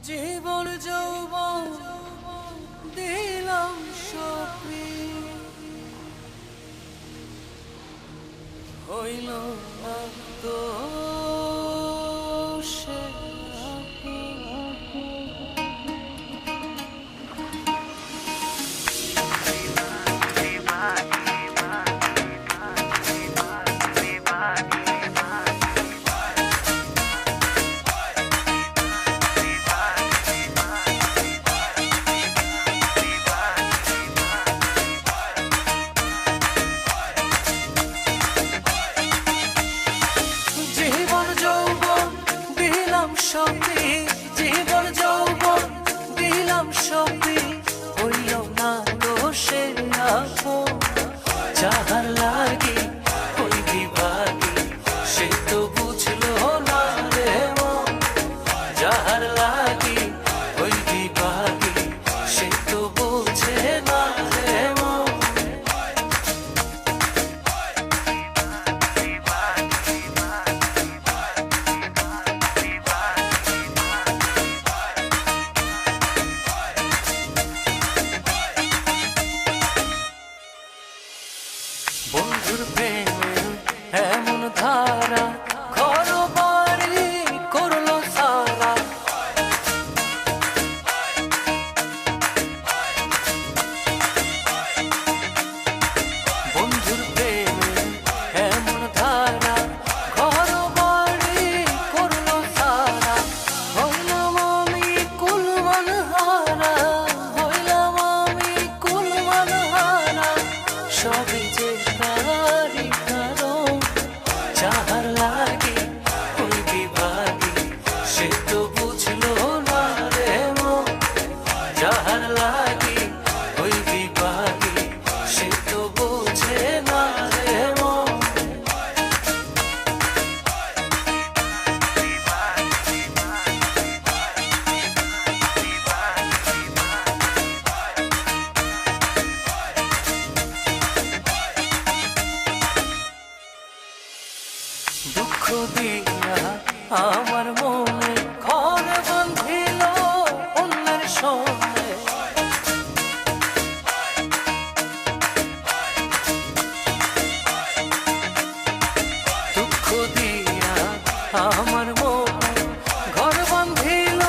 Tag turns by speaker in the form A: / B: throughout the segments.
A: জীবন যৌবন দিলাম সপি হইল না তো সে জীবন যৌবন দিলাম সপি হইল না তো সে আপন যাহার লাগি ওই বিভাগী সে তো বুঝলো না রে মন যাহার লাগি ওই বিভাগী সে তো বুঝে না রে মন বন্ধুর প্রেমে এমন ধারা ঘর বাড়ি করলো সারা বন্ধুর প্রেমে এমন ধারা ঘর বাড়ি করলো সারা হইলাম আমি কুলমান হারা হইলাম আমি কুলমান হারা সবই যে তারি কারণ যাহার লাগি ওই বিভাগী সে তো বুঝলো না রে মন যাহার লাগি ওই বিভাগী সে তো বুঝে না রে মন দুঃখ দিয়া আমার মনে ঘর বাঁধিল অন্যের সঙ্গে দুঃখ দিয়া আমার মনে ঘর বাঁধিল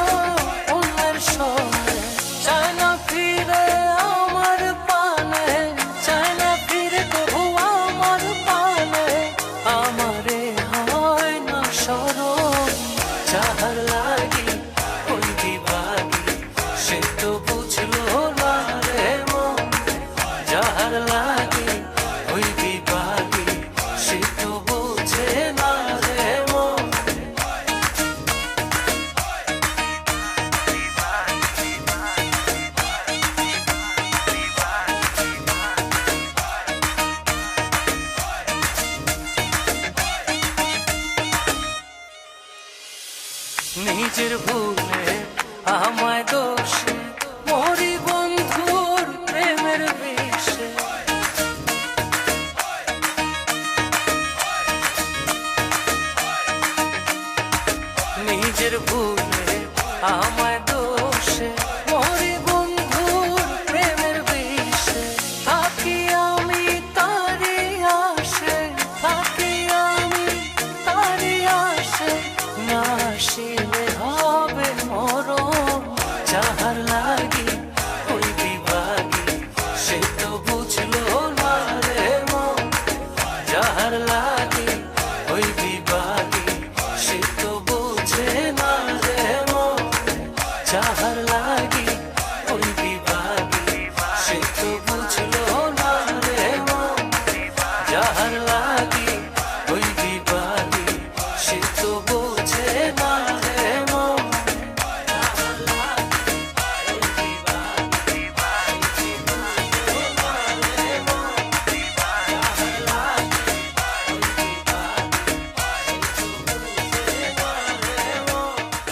A: অন্যের সঙ্গে চায় না ফিরে আমার পানে চায় না ফিরে কবু আমার পানে আমারে হয় না স্মরণ যাহার লাগি ওই বিভাগী সে তো বুঝলো না রে মন যাহার লাগি ওই বিভাগী সে তো বুঝে না রে মন নিজের ভুলে আমায় দোষে মরি বন্ধুর প্রেমের বিষে নিজের ভুলে আমায় দোষে মরি বন্ধুর প্রেমের বিষে থাকি আমি তারি আসে থাকি আমি তারি আসে না আসিলে হবে মরণ যাহার লাগি ওই বিভাগী সে তো বুঝলো না রে মন যাহার লাগি ওই বিভাগী সে তো বুঝে না রে মন যাহার লাগি ওই বিভাগী সে তো বুঝলো না রে মন যাহার